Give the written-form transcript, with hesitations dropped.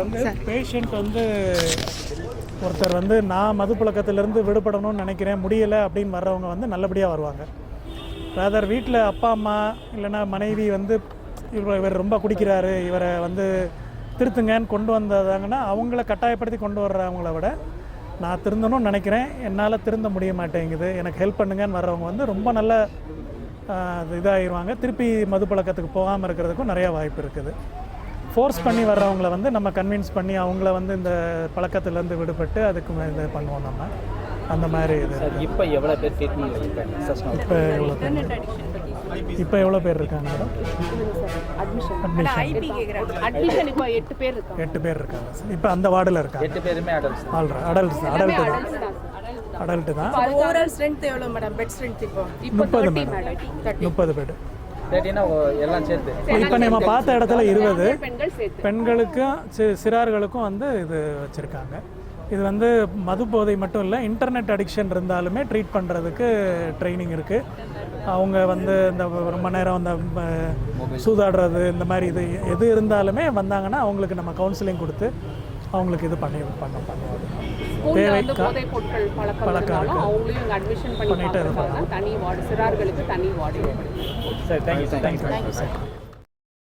வந்து பேஷண்ட் வந்து ஒருத்தர் வந்து நான் மது பழக்கத்திலேருந்து விடுபடணும்னு நினைக்கிறேன் முடியலை அப்படின்னு வர்றவங்க வந்து நல்லபடியாக வருவாங்க. ரேதர் வீட்டில் அப்பா அம்மா இல்லைன்னா மனைவி வந்து இவர் ரொம்ப குடிக்கிறாரு இவரை வந்து திருத்துங்கன்னு கொண்டு வந்ததாங்கன்னா அவங்கள கட்டாயப்படுத்தி கொண்டு வர்றவங்கள விட நான் திருந்தணும்னு நினைக்கிறேன் என்னால் திருந்த முடிய மாட்டேங்குது எனக்கு ஹெல்ப் பண்ணுங்கன்னு வர்றவங்க வந்து ரொம்ப நல்ல இதாகிடுவாங்க. திருப்பி மது பழக்கத்துக்கு போகாமல் இருக்கிறதுக்கும் நிறையா வாய்ப்பு இருக்குது. ஃபோர்ஸ் பண்ணி வர்றவங்கள வந்து நம்ம கன்வின்ஸ் பண்ணி அவங்கள வந்து இந்த பழக்கத்துலேருந்து விடுபட்டு அதுக்கு இது பண்ணுவோம் நம்ம அந்த மாதிரி. இது இப்போ எவ்வளோ பேர் ட்ரீட்மெண்ட் இப்போ எவ்வளோ பேர் இருக்காங்க மேடம்? எட்டு பேர் இருக்காங்க. இப்போ அந்த வார்டில் இருக்காங்க. 8 பேருமே அடல்ட்டு தான். ஓவரால் ஸ்ட்ரென்த் எவ்வளோ மேடம்? பெட் ஸ்ட்ரென்த் இப்போ 30 மேடம். 30 பெட் எல்லாம் சேர்த்து. இப்போ நம்ம பார்த்த இடத்துல 20 பெண்களுக்கும் சிறார்களுக்கும் வந்து இது வச்சுருக்காங்க. இது வந்து மது போதை மட்டும் இல்லை, இன்டர்நெட் அடிக்ஷன் இருந்தாலுமே ட்ரீட் பண்ணுறதுக்கு ட்ரைனிங் இருக்குது. அவங்க வந்து இந்த ரொம்ப நேரம் அந்த சூதாடுறது இந்த மாதிரி இது எது இருந்தாலுமே வந்தாங்கன்னா அவங்களுக்கு நம்ம கவுன்சிலிங் கொடுத்து அவங்களுக்கு இது பண்ணுவோம். தேவை பழக்கம் பண்ணிட்டு தனி வார்டு, சிறார்களுக்கு தனி வார்டு. Sir thank you sir.